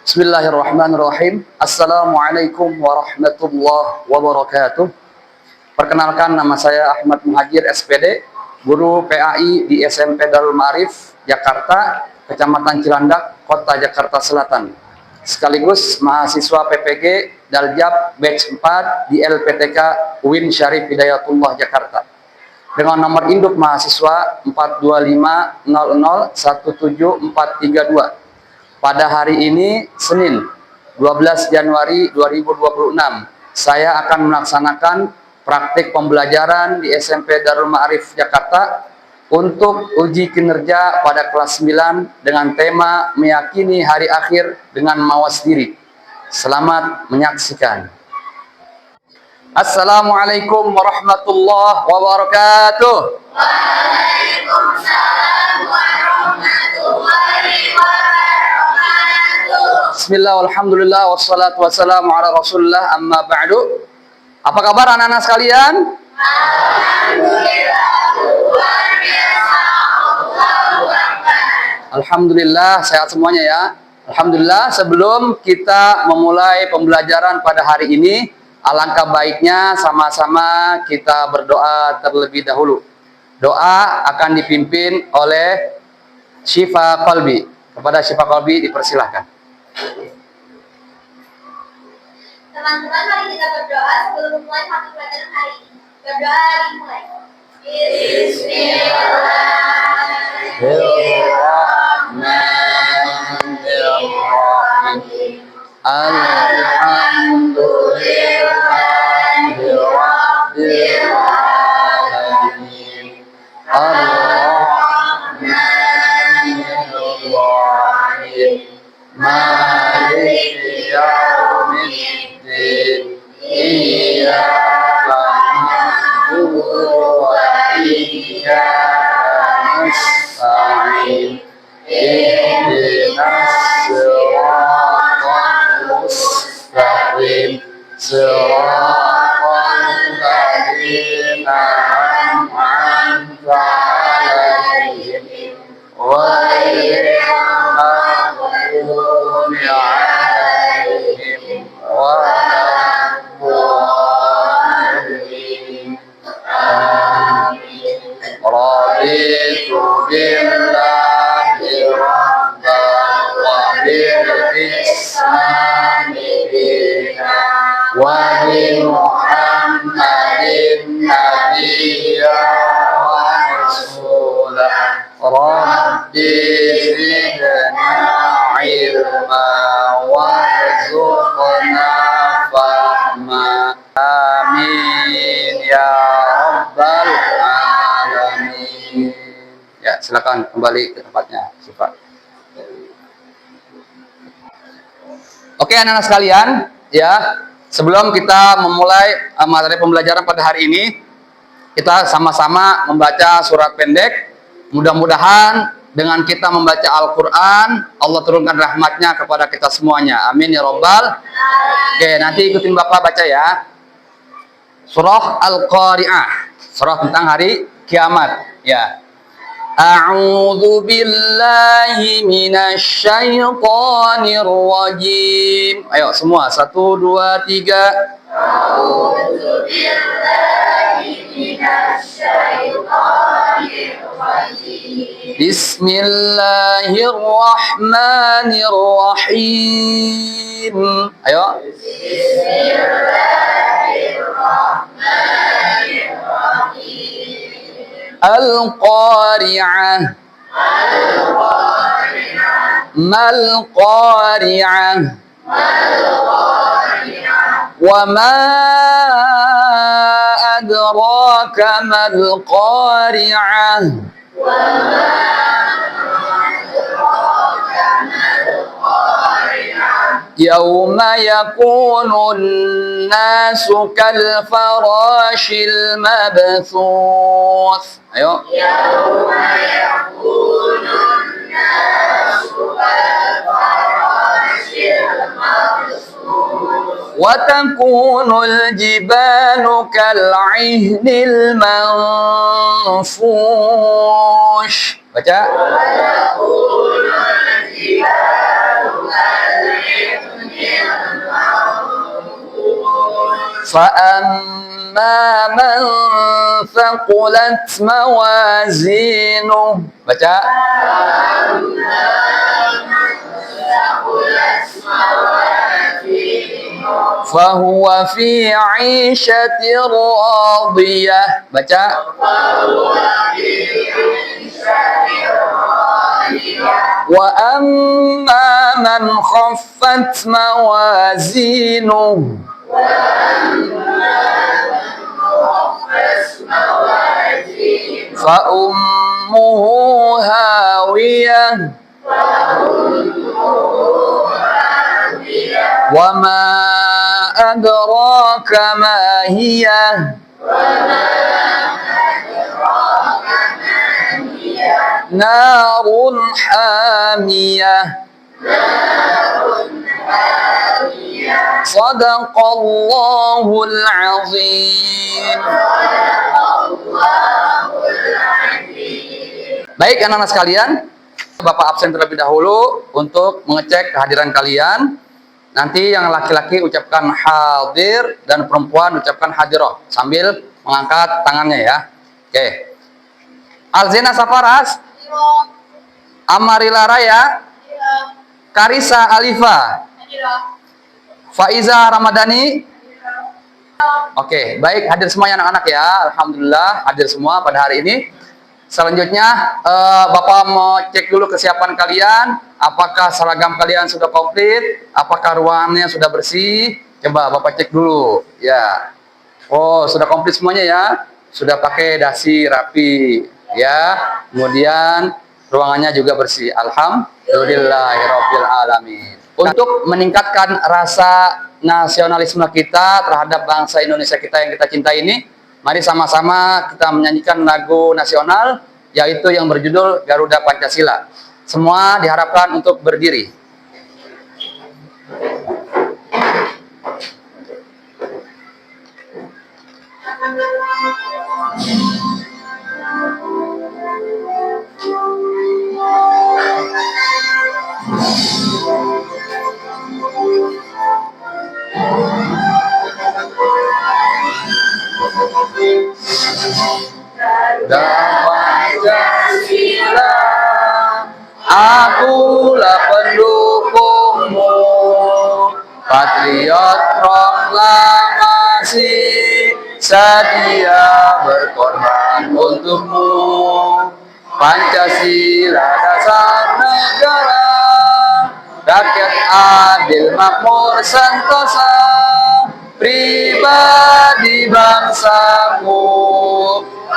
Bismillahirrahmanirrahim. Assalamualaikum warahmatullahi wabarakatuh. Perkenalkan, nama saya Ahmad Muhajir SPD, guru PAI di SMP Darul Ma'arif, Jakarta, Kecamatan Cilandak, Kota Jakarta Selatan. Sekaligus mahasiswa PPG Daljab Batch 4 di LPTK UIN Syarif Hidayatullah Jakarta. Dengan nomor induk mahasiswa 425001742. Pada hari ini, Senin, 12 Januari 2026, saya akan melaksanakan praktik pembelajaran di SMP Darul Ma'arif Jakarta untuk uji kinerja pada kelas 9 dengan tema meyakini hari akhir dengan mawas diri. Selamat menyaksikan. Assalamualaikum warahmatullahi wabarakatuh. Waalaikumsalam warahmatullahi wabarakatuh. Bismillah, alhamdulillah, wassalatu wassalamu ala rasulullah, amma ba'du. Apa kabar anak-anak sekalian? Alhamdulillah, luar biasa. Alhamdulillah, sehat semuanya ya. Alhamdulillah, sebelum kita memulai pembelajaran pada hari ini, alangkah baiknya sama-sama kita berdoa terlebih dahulu. Doa akan dipimpin oleh Syifa Qalbi. Kepada Syifa Qalbi dipersilahkan. Teman-teman, mari kita berdoa sebelum memulai satu pelajaran hari ini. Berdoa dimulai. Bismillahirrahmanirrahim. Alhamdulillahirabbil alamin. Ar-Rahmanir-Rahim. Maliki yaumiddin. Iyyaka na'budu wa iyyaka nasta'in. Ihdinas siratal mustaqim. Siratal ladzina an'amta 'alaihim ghairil maghdubi 'alaihim waladdallin. Amin. Raditu billahi rabban wa bil islami dinan wa bi Muhammadin nabiyyan wa rasulan. Rabbi zidna ilma warzuqna fahma. Amin ya rabbal alamin. Ya, silakan kembali ke tempatnya, Sifat. Oke, anak-anak sekalian, ya, sebelum kita memulai materi pembelajaran pada hari ini, kita sama-sama membaca surat pendek. Mudah-mudahan dengan kita membaca Al-Quran, Allah turunkan rahmatnya kepada kita semuanya. Amin ya robbal. Oke, nanti ikutin Bapak baca ya. Surah Al-Qari'ah, surah tentang hari kiamat. Ya. A'udzu billahi minasy syaithanir rajim. Ayo semua, 1, 2, 3. A'udzu billahi minasy syaithanir rajim. Bismillahirrahmanirrahim. Ayo. Bismillahirrahmanirrahim. Al-Qari'ah. Mal Qari'ah. Wa ma adraka mal Qari'ah. Yawma yakunun nasu kal farashil mabthuth. Ayo. Yawma yakunun nasu kal farashil mabthuth. Wa takunul jibalu kal 'ihnil manfush. Baca. Wa takunul jibalu فأما من ثقلت موازينه baca فهو في عيشة راضية baca وأما من خفت موازينه فأمه هاوية وما أدراك ما هي نار حامية صدق الله العظيم. Baik anak-anak sekalian, Bapak absen terlebih dahulu untuk mengecek kehadiran kalian. Nanti yang laki-laki ucapkan hadir dan perempuan ucapkan hadiroh sambil mengangkat tangannya ya. Oke. Alzena Safaras, Amarila Raya, Karisa Alifa, Faiza Ramadhani. Oke, baik hadir semuanya anak-anak ya. Alhamdulillah hadir semua pada hari ini. Selanjutnya Bapak mau cek dulu kesiapan kalian. Apakah seragam kalian sudah komplit? Apakah ruangannya sudah bersih? Coba Bapak cek dulu ya. Oh, sudah komplit semuanya ya. Sudah pakai dasi rapi ya. Kemudian ruangannya juga bersih. Alhamdulillahirabbil alamin. Untuk meningkatkan rasa nasionalisme kita terhadap bangsa Indonesia kita yang kita cintai ini, mari sama-sama kita menyanyikan lagu nasional, yaitu yang berjudul Garuda Pancasila. Semua diharapkan untuk berdiri. Pancasila, akulah pendukungmu, patriot proklamasi, setia berkorban untukmu. Pancasila dasar negara, rakyat adil makmur sentosa, pribadi bangsaku.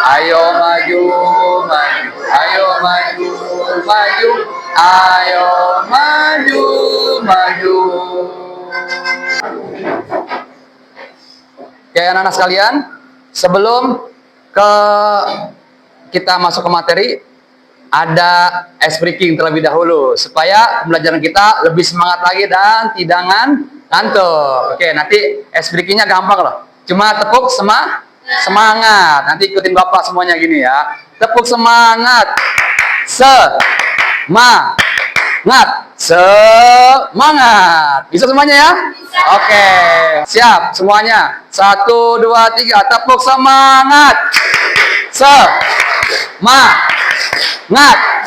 Ayo maju, maju, ayo maju, maju, ayo maju, maju. Oke anak-anak sekalian, sebelum kita masuk ke materi, ada ice breaking terlebih dahulu supaya pembelajaran kita lebih semangat lagi dan tidak ngantuk. Oke, nanti ice breakingnya gampang loh. Cuma tepuk semangat. Nanti ikutin Bapak semuanya gini ya. Tepuk semangat. Semangat. Semangat. Bisa semuanya ya? Oke. Siap semuanya. 1, 2, 3. Tepuk semangat. Semangat.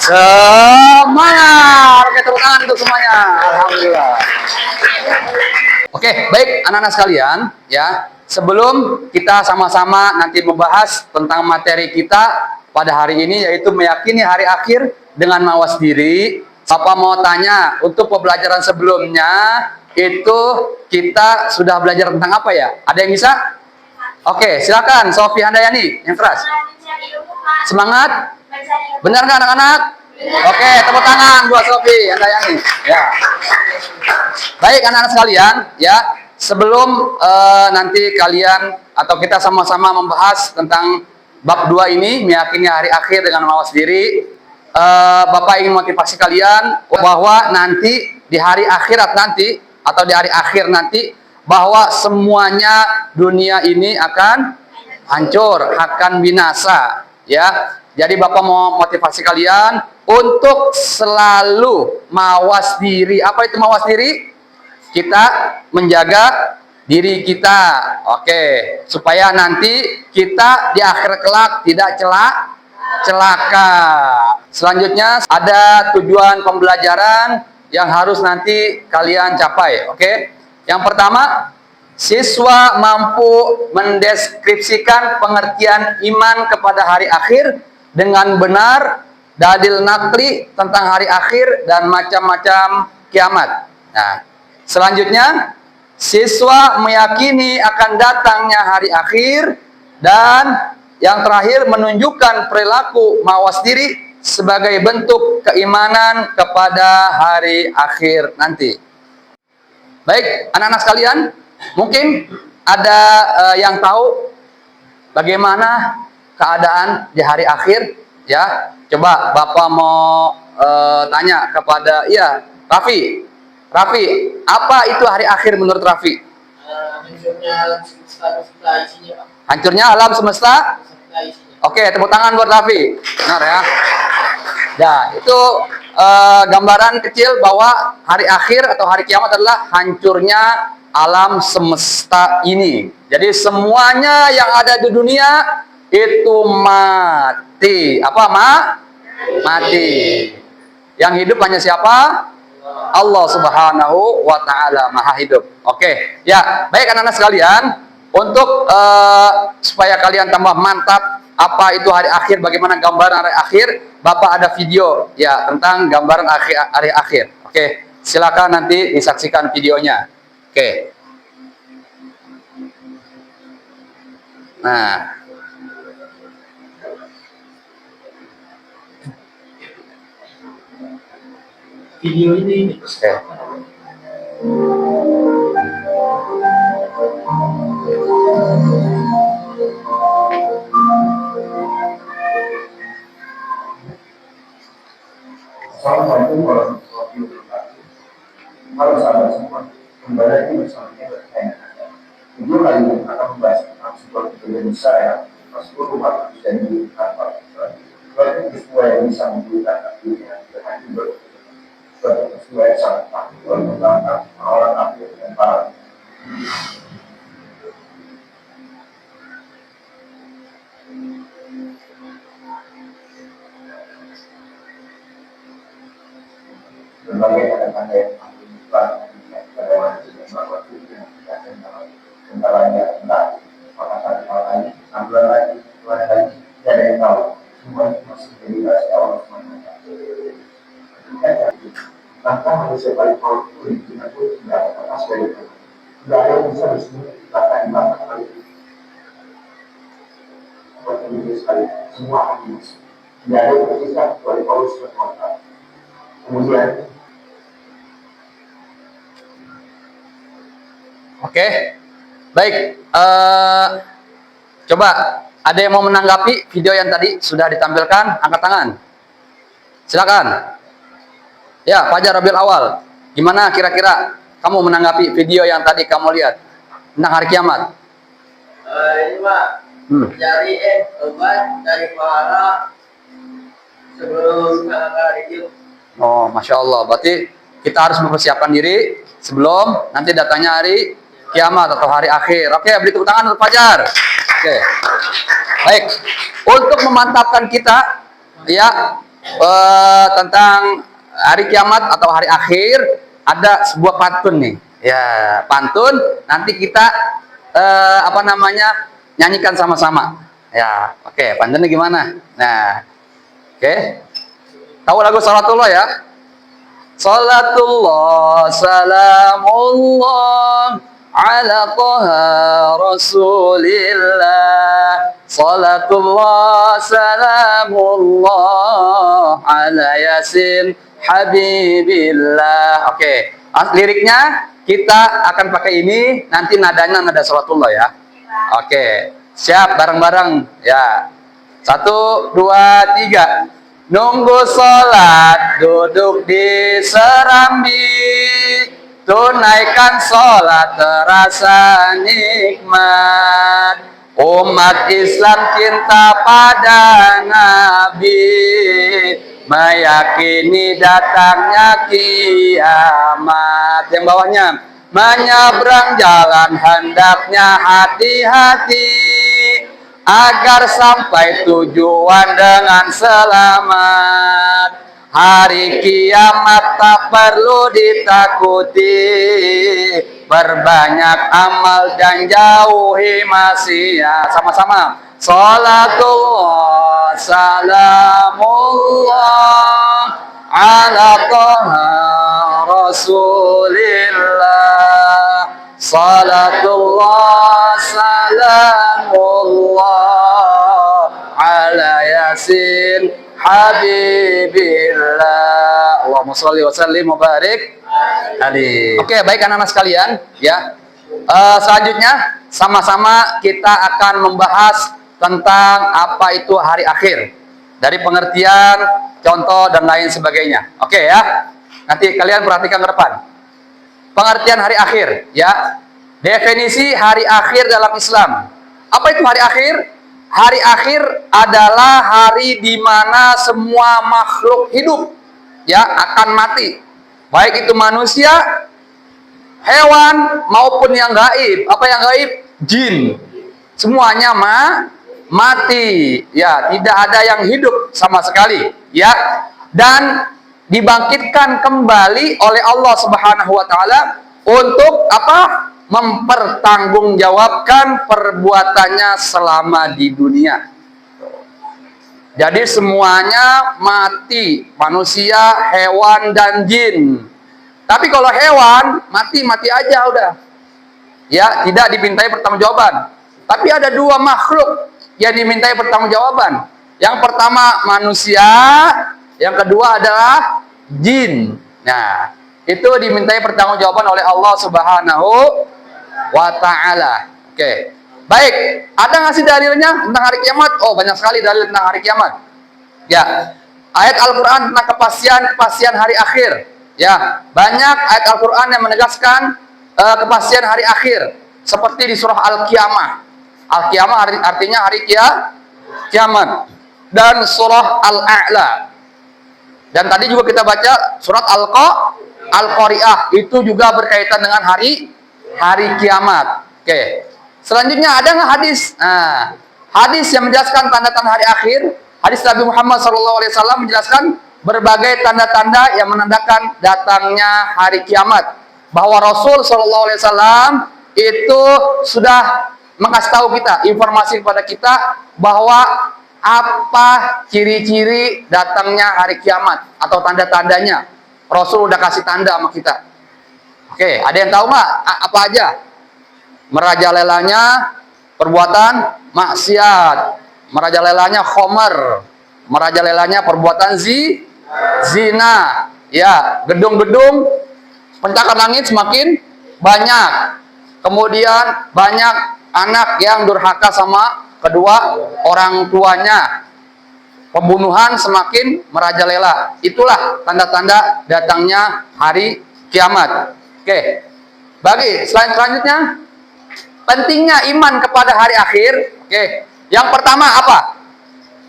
Semangat. Oke, tepuk tangan untuk semuanya. Alhamdulillah. Oke, baik anak-anak sekalian ya. Sebelum kita sama-sama nanti membahas tentang materi kita pada hari ini, yaitu meyakini hari akhir dengan mawas diri, Bapak mau tanya, untuk pembelajaran sebelumnya itu kita sudah belajar tentang apa ya? Ada yang bisa? Oke, silakan Sofi Handayani yang keras. Semangat? Benar nggak anak-anak? Oke, tepuk tangan buat Sofi Handayani. Ya. Baik anak-anak sekalian, ya. Sebelum nanti kalian atau kita sama-sama membahas tentang bab 2 ini, meyakini hari akhir dengan mawas diri, Bapak ingin motivasi kalian bahwa nanti di hari akhirat nanti atau di hari akhir nanti, bahwa semuanya dunia ini akan hancur, akan binasa, ya. Jadi Bapak mau motivasi kalian untuk selalu mawas diri. Apa itu mawas diri? Kita menjaga diri kita, oke, supaya nanti kita di akhir kelak tidak celaka. Selanjutnya ada tujuan pembelajaran yang harus nanti kalian capai, oke. Yang pertama, siswa mampu mendeskripsikan pengertian iman kepada hari akhir dengan benar, dalil nakli tentang hari akhir dan macam-macam kiamat. Nah, selanjutnya, siswa meyakini akan datangnya hari akhir, dan yang terakhir menunjukkan perilaku mawas diri sebagai bentuk keimanan kepada hari akhir nanti. Baik, anak-anak sekalian, mungkin ada yang tahu bagaimana keadaan di hari akhir, ya? Coba Bapak mau tanya kepada, ya, Raffi. Raffi, apa itu hari akhir menurut Raffi? Hancurnya alam semesta beserta isinya, Pak. Hancurnya alam semesta? Beserta isinya. Oke, tepuk tangan buat Raffi. Benar ya? Ya, itu gambaran kecil bahwa hari akhir atau hari kiamat adalah hancurnya alam semesta ini. Jadi semuanya yang ada di dunia itu mati. Apa, Mati. Yang hidup hanya siapa? Allah Subhanahu wa Ta'ala, Maha Hidup. Oke, ya, baik anak-anak sekalian, untuk supaya kalian tambah mantap apa itu hari akhir, bagaimana gambaran hari akhir, Bapak ada video ya tentang gambaran hari akhir. Oke, silakan nanti disaksikan videonya. Oke. Nah, Video ini oke. Assalamualaikum warahmatullahi wabarakatuh. Halo sahabat semua, kembali lagi bersama kita bertanya. Video kali ini akan membahas tentang sebuah kejadian besar yang seluruh umat terjadi di kantor. Suatu peristiwa yang bisa memberikan dunia berhancur. Suatu peristiwa yang sangat takut tentang orang akhir dan para. Berbagai tanda-tanda yang paling besar pada waktu yang melakukan yang tidak kenal, kendalanya entah, maka satu hal lagi, ambil lagi, keluar lagi, tidak ada yang tahu. Semua itu masih menjadi rahasia Allah SWT. Ketika jadi, bahkan manusia paling powerful di dunia pun tidak akan sebagai itu. Tidak ada yang bisa bersembunyi bahkan di mata kali itu. Seperti ini sekali, semua akan dimusuh. Tidak ada yang tersisa kecuali Paulus SWT. Kemudian Oke, baik. Coba ada yang mau menanggapi video yang tadi sudah ditampilkan? Angkat tangan. Silakan. Ya, Fajar Rabiul Awal. Gimana kira-kira kamu menanggapi video yang tadi kamu lihat tentang hari kiamat? ini Pak, cari obat dari pahala sebelum tanggal itu. Oh, Masya Allah. Berarti kita harus mempersiapkan diri sebelum nanti datanya hari kiamat atau hari akhir. Oke, beri tepuk tangan untuk Fajar. Oke, baik. Untuk memantapkan kita, ya, tentang hari kiamat atau hari akhir, ada sebuah pantun nih. Ya, pantun. Nanti kita nyanyikan sama-sama. Ya, oke. Pantunnya gimana? Nah, oke. Tahu lagu Salatullah ya? Salatullah, salamullah ala Taha Rasulillah. Salatullah, salamullah ala Yasin Habibillah. Oke, liriknya kita akan pakai ini, nanti nadanya nada Salatullah ya. Oke, siap bareng-bareng ya. 1, 2, 3. Nunggu sholat, duduk di serambi, tunaikan sholat terasa nikmat. Umat Islam cinta pada Nabi, meyakini datangnya kiamat. Yang bawahnya, menyeberang jalan hendaknya hati-hati agar sampai tujuan dengan selamat. Hari kiamat tak perlu ditakuti, berbanyak amal dan jauhi maksiat. Sama-sama. Salatullah, salamullah ala Taha Rasulillah. Salatullah, salamullah ala Yasin Habibillah. Allahumma sholli wa sallim wa barik alaihi. Oke, baik anak-anak sekalian, ya. Selanjutnya sama-sama kita akan membahas tentang apa itu hari akhir, dari pengertian, contoh dan lain sebagainya. Oke ya. Nanti kalian perhatikan ke depan. Pengertian hari akhir, ya. Definisi hari akhir dalam Islam. Apa itu hari akhir? Hari akhir adalah hari di mana semua makhluk hidup ya akan mati. Baik itu manusia, hewan maupun yang gaib. Apa yang gaib? Jin. Semuanya mati. Ya, tidak ada yang hidup sama sekali, ya. Dan dibangkitkan kembali oleh Allah Subhanahu wa taala untuk apa? Mempertanggungjawabkan perbuatannya selama di dunia. Jadi semuanya mati, manusia, hewan dan jin. Tapi kalau hewan mati aja udah. Ya, tidak dimintai pertanggungjawaban. Tapi ada dua makhluk yang dimintai pertanggungjawaban. Yang pertama manusia, yang kedua adalah jin. Nah, itu dimintai pertanggungjawaban oleh Allah Subhanahu wa ta'ala. Oke. Baik, ada nggak sih dalilnya tentang hari kiamat? Oh, banyak sekali dalil tentang hari kiamat. Ya. Ayat Al-Qur'an tentang kepastian hari akhir. Ya, banyak ayat Al-Qur'an yang menegaskan kepastian hari akhir, seperti di surah Al-Qiyamah. Al-Qiyamah artinya hari kiamat. Dan surah Al-A'la. Dan tadi juga kita baca surat Al-Qari'ah, itu juga berkaitan dengan hari kiamat. Oke. Selanjutnya ada nggak hadis? Nah, hadis yang menjelaskan tanda-tanda hari akhir. Hadis Nabi Muhammad SAW menjelaskan berbagai tanda-tanda yang menandakan datangnya hari kiamat. Bahwa Rasul SAW itu sudah mengasih tahu kita, informasi kepada kita bahwa apa ciri-ciri datangnya hari kiamat atau tanda-tandanya. Rasul udah kasih tanda sama kita. Oke, ada yang tahu nggak apa aja? Merajalelanya perbuatan maksiat, merajalelanya khomer, merajalelanya perbuatan zina, ya, gedung-gedung pencakar langit semakin banyak. Kemudian banyak anak yang durhaka sama kedua orang tuanya. Pembunuhan semakin merajalela. Itulah tanda-tanda datangnya hari kiamat. Oke. Selanjutnya, pentingnya iman kepada hari akhir. Oke. Yang pertama apa?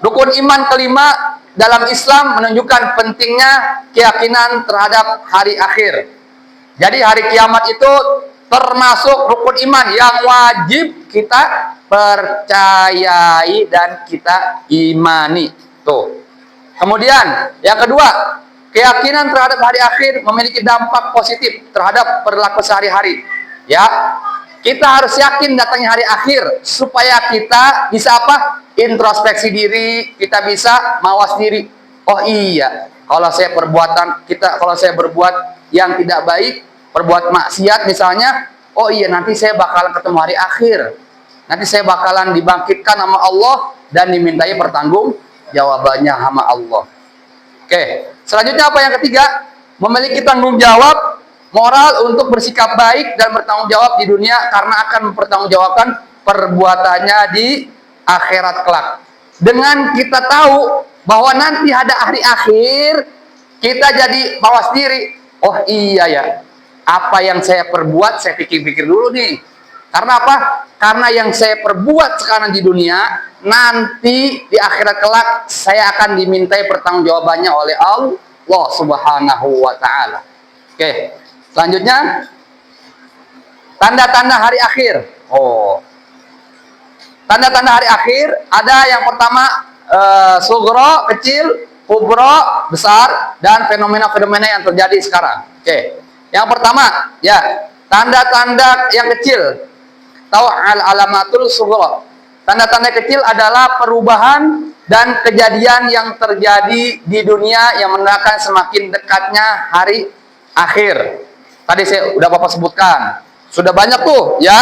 Rukun iman kelima dalam Islam menunjukkan pentingnya keyakinan terhadap hari akhir. Jadi hari kiamat itu termasuk rukun iman yang wajib kita percayai dan kita imani. Tuh. Kemudian yang kedua, keyakinan terhadap hari akhir memiliki dampak positif terhadap perilaku sehari-hari. Ya, kita harus yakin datangnya hari akhir supaya kita bisa apa? Introspeksi diri, kita bisa mawas diri. Oh iya, kalau saya berbuat yang tidak baik, berbuat maksiat misalnya, oh iya nanti saya bakalan ketemu hari akhir. Nanti saya bakalan dibangkitkan sama Allah dan dimintai pertanggungjawabannya sama Allah. Oke, selanjutnya apa yang ketiga? Memiliki tanggung jawab moral untuk bersikap baik dan bertanggung jawab di dunia karena akan mempertanggungjawabkan perbuatannya di akhirat kelak. Dengan kita tahu bahwa nanti ada hari akhir, kita jadi mawas diri. Oh iya ya, apa yang saya perbuat saya pikir-pikir dulu nih. Karena apa? Karena yang saya perbuat sekarang di dunia, nanti di akhirat kelak saya akan dimintai pertanggungjawabannya oleh Allah Subhanahu wa taala. Oke. Selanjutnya tanda-tanda hari akhir. Oh. Tanda-tanda hari akhir ada yang pertama sugro kecil, kubro besar, dan fenomena-fenomena yang terjadi sekarang. Oke. Yang pertama, ya, tanda-tanda yang kecil. Tahu alamatul sugro. Tanda-tanda kecil adalah perubahan dan kejadian yang terjadi di dunia yang menandakan semakin dekatnya hari akhir. Tadi saya udah Bapak sebutkan. Sudah banyak tuh, ya,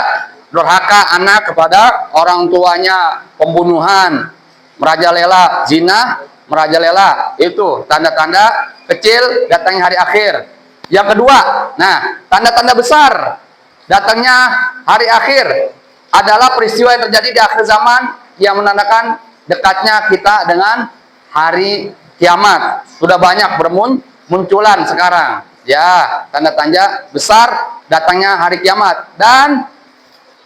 durhaka anak kepada orang tuanya, pembunuhan, merajalela zina, merajalela, itu tanda-tanda kecil datangnya hari akhir. Yang kedua, nah, tanda-tanda besar datangnya hari akhir adalah peristiwa yang terjadi di akhir zaman yang menandakan dekatnya kita dengan hari kiamat. Sudah banyak bermunculan sekarang. Ya, tanda-tanda besar datangnya hari kiamat. Dan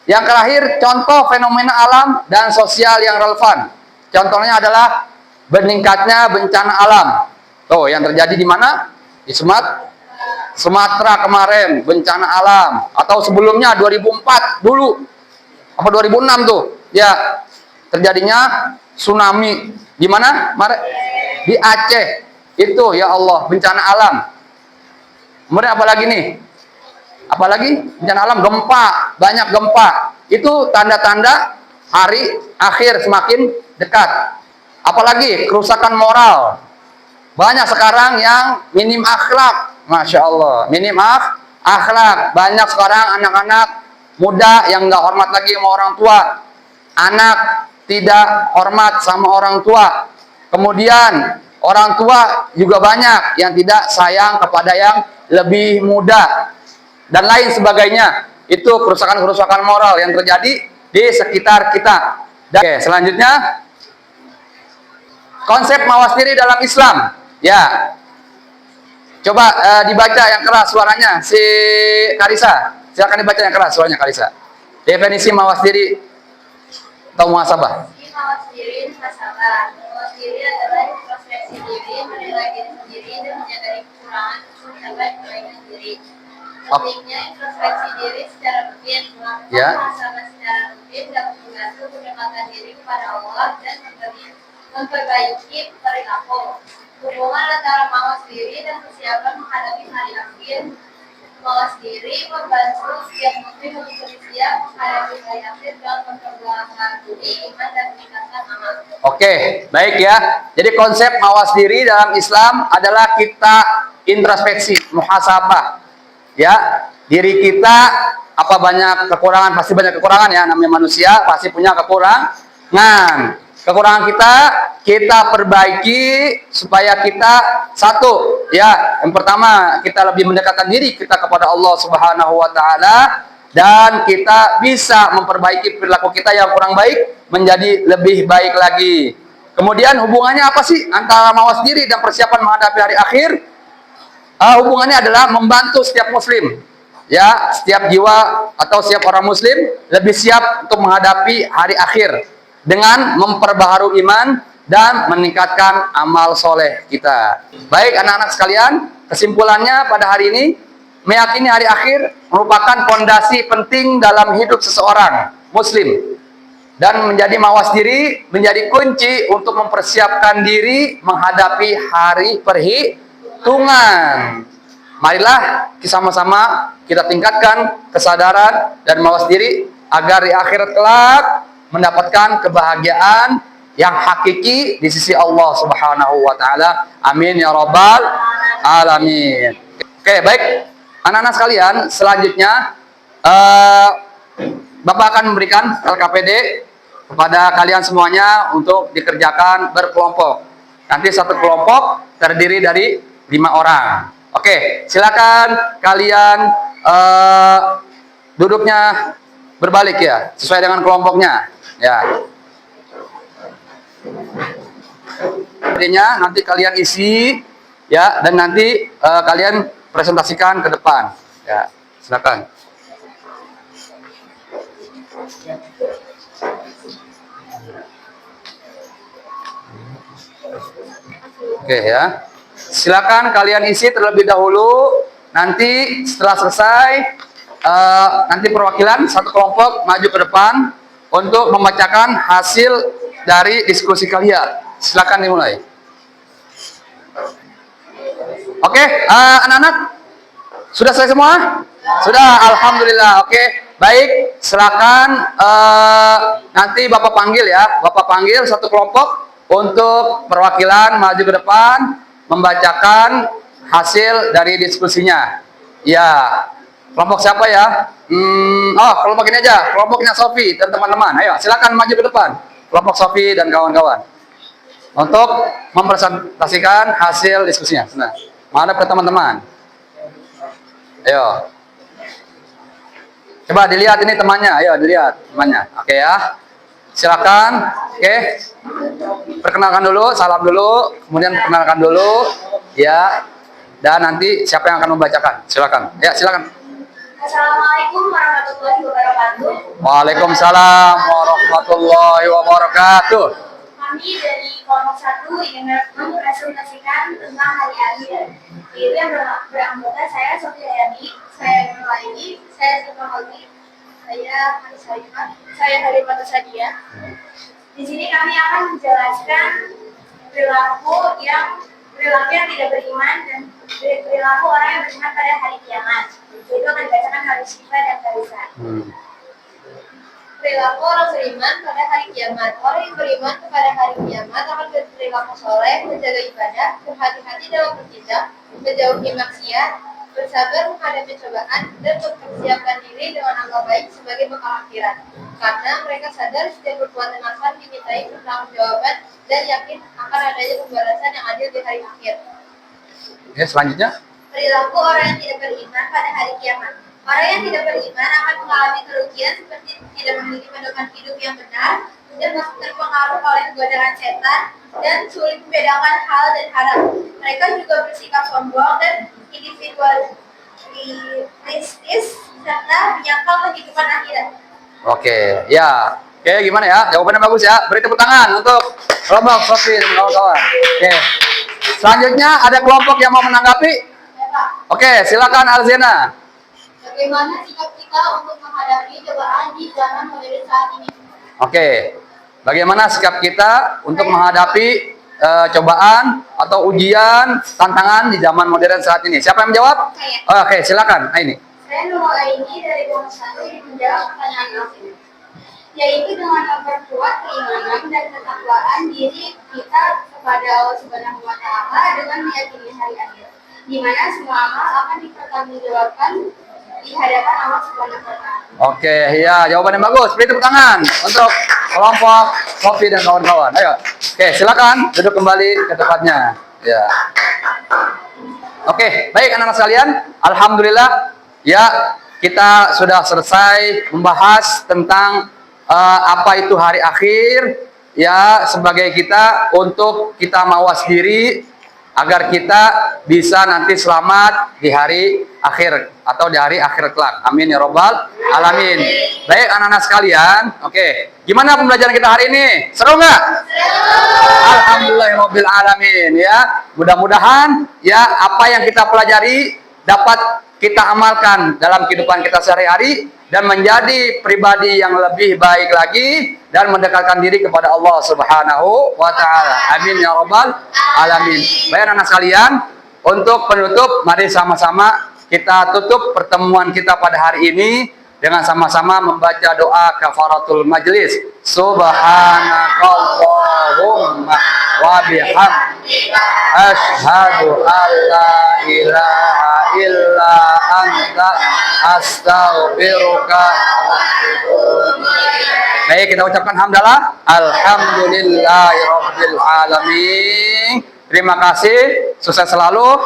yang terakhir, contoh fenomena alam dan sosial yang relevan. Contohnya adalah meningkatnya bencana alam. Tuh, yang terjadi di mana? Di Sumatera kemarin, bencana alam. Atau sebelumnya 2004 dulu. Apa 2006 tuh? Ya, terjadinya tsunami. Di mana? Di Aceh. Itu, ya Allah, bencana alam. Kemudian apa lagi nih? Apalagi bencana alam, gempa, banyak gempa. Itu tanda-tanda hari akhir semakin dekat. Apalagi kerusakan moral. Banyak sekarang yang minim akhlak. Masya Allah, minim akhlak. Banyak sekarang anak-anak muda yang nggak hormat lagi sama orang tua. Anak tidak hormat sama orang tua. Kemudian orang tua juga banyak yang tidak sayang kepada yang lebih muda. Dan lain sebagainya. Itu kerusakan-kerusakan moral yang terjadi di sekitar kita. Oke, selanjutnya konsep mawas diri dalam Islam. Ya, coba dibaca yang keras suaranya, si Karisa. Silakan dibaca yang keras suaranya, Karisa. Definisi mawas diri atau muhasabah. Mawas diri, muhasabah. Mawas diri adalah introspeksi diri, menilai diri sendiri dan menyadari kekurangan mencapai kebaikan diri. Pentingnya introspeksi diri secara rutin, melakukan muhasabah secara rutin dapat membantu mendekatkan diri kepada Allah dan memperbaiki perilaku. Hubungan antara mawas diri dan kesiapan menghadapi hari akhir. Mawas diri membantu setiap muslim untuk bersiap menghadapi hari akhir dalam memperjuangkan diri, iman dan meningkatkan amal. Oke, baik ya. Jadi konsep mawas diri dalam Islam adalah kita introspeksi, muhasabah. Ya, diri kita apa banyak kekurangan, pasti banyak kekurangan ya, namanya manusia pasti punya kekurangan. Kekurangan kita perbaiki supaya kita satu, ya. Yang pertama, kita lebih mendekatkan diri kita kepada Allah Subhanahu wa taala dan kita bisa memperbaiki perilaku kita yang kurang baik menjadi lebih baik lagi. Kemudian hubungannya apa sih antara mawas diri dan persiapan menghadapi hari akhir? Hubungannya adalah membantu setiap muslim. Ya, setiap jiwa atau setiap orang muslim lebih siap untuk menghadapi hari akhir dengan memperbaharui iman dan meningkatkan amal soleh kita. Baik anak-anak sekalian, kesimpulannya pada hari ini, meyakini hari akhir merupakan fondasi penting dalam hidup seseorang muslim. Dan menjadi mawas diri menjadi kunci untuk mempersiapkan diri menghadapi hari perhitungan. Marilah sama-sama kita tingkatkan kesadaran dan mawas diri agar di akhirat kelak mendapatkan kebahagiaan yang hakiki di sisi Allah Subhanahu wa taala. Amin ya rabbal alamin. Oke, baik. Anak-anak sekalian, selanjutnya Bapak akan memberikan LKPD kepada kalian semuanya untuk dikerjakan berkelompok. Nanti satu kelompok terdiri dari 5 orang. Oke, silakan kalian duduknya berbalik ya, sesuai dengan kelompoknya. Ya. Artinya nanti kalian isi ya, dan nanti kalian presentasikan ke depan. Ya, silakan. Oke ya. Silakan kalian isi terlebih dahulu. Nanti setelah selesai, nanti perwakilan satu kelompok maju ke depan untuk membacakan hasil dari diskusi kalian. Silakan dimulai. Oke, anak-anak sudah selesai semua? Sudah, alhamdulillah. Oke, baik. Silakan nanti Bapak panggil ya. Bapak panggil satu kelompok untuk perwakilan maju ke depan membacakan hasil dari diskusinya. Ya, kelompok siapa ya? Kelompok ini aja, kelompoknya Sofi dan teman-teman. Ayo, silakan maju ke depan. Kelompok Sofi dan kawan-kawan untuk mempresentasikan hasil diskusinya. Nah, menghadap ke teman-teman. Ayo. Coba dilihat ini temannya. Ayo dilihat temannya. Oke ya. Silakan. Oke. Perkenalkan dulu, salam dulu, kemudian perkenalkan dulu. Ya. Dan nanti siapa yang akan membacakan? Silakan. Ya, silakan. Assalamualaikum warahmatullahi wabarakatuh. Waalaikumsalam warahmatullahi wabarakatuh. Kami dari kelompok 1 ingin mempresentasikan tentang hari akhir. Yaitu yang beranggota saya Sofi Hayani, saya Nurul Aini, saya Sifah Halmi, saya Haris Halimah, saya Halimah Sadia. Di sini kami akan menjelaskan perilaku yang tidak beriman dan perilaku orang yang beriman pada hari kiamat. Itu akan dibacakan Haris Sifah dan Harisa. Perilaku orang beriman pada hari kiamat. Orang yang beriman kepada hari kiamat akan berperilaku soleh, menjaga ibadah, berhati-hati dalam bertindak, menjauhi maksiat, bersabar menghadapi cobaan, dan mempersiapkan diri dengan amal baik sebagai bekal akhirat. Karena mereka sadar setiap perbuatan akan dimintai pertanggungjawaban dan yakin akan adanya pembalasan yang adil di hari akhir. Oke, selanjutnya. Perilaku orang yang tidak beriman pada hari kiamat. Orang yang tidak beriman akan mengalami kerugian seperti tidak memiliki pedoman hidup yang benar dan terpengaruh oleh godaan setan dan sulit membedakan hal dan haram. Mereka juga bersikap sombong dan individualistis serta menyangkal kehidupan akhirat. Oke, ya. Oke, gimana ya? Jawabannya bagus ya. Beri tepuk tangan untuk kelompok Sofi dan kawan-kawan. Oke. Selanjutnya ada kelompok yang mau menanggapi? Oke, silakan Alzena. Bagaimana sikap kita untuk menghadapi cobaan di zaman modern saat ini? Oke, bagaimana sikap kita untuk menghadapi cobaan atau ujian, tantangan di zaman modern saat ini? Siapa yang menjawab? Saya. Oke, silakan. Ini. Saya Nurul Aini dari kelompok 1 yang menjawab pertanyaan Alvin, yaitu dengan memperkuat keimanan dan ketakwaan diri kita kepada Allah Subhanahu wa Ta'ala dengan meyakini hari akhir, di mana semua amal akan dipertanggungjawabkan di hadapan Allah Subhanahu wa Ta'ala. Oke, ya, jawabannya bagus. Beri tepuk tangan untuk kelompok Sofi dan kawan-kawan. Ayo. Oke, silakan duduk kembali ke tempatnya. Ya. Oke, baik anak-anak sekalian. Alhamdulillah, ya, kita sudah selesai membahas tentang apa itu hari akhir, ya, sebagai kita untuk kita mawas diri agar kita bisa nanti selamat di hari akhir atau di hari akhir kelak. Amin ya robbal alamin. Baik anak-anak sekalian, oke. Gimana pembelajaran kita hari ini? Seru nggak? Alhamdulillah robbil alamin ya. Mudah-mudahan ya apa yang kita pelajari dapat kita amalkan dalam kehidupan kita sehari-hari dan menjadi pribadi yang lebih baik lagi dan mendekatkan diri kepada Allah Subhanahu wa Ta'ala. Amin ya rabbal alamin. Baik anak sekalian, untuk penutup mari sama-sama kita tutup pertemuan kita pada hari ini dengan sama-sama membaca doa kafaratul majlis. Subhanakallahumma wa bihamdika asyhadu an la ilaha illa anta astaghfiruka. Baik, kita ucapkan hamdalah. Alhamdulillahirabbil alamin. Terima kasih, sukses selalu.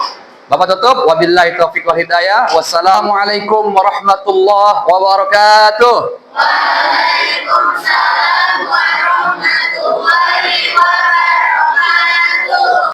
Bapak tutup, wabillahi taufiq wal hidayah. Wassalamualaikum warahmatullahi wabarakatuh. Waalaikumsalam warahmatullahi wabarakatuh.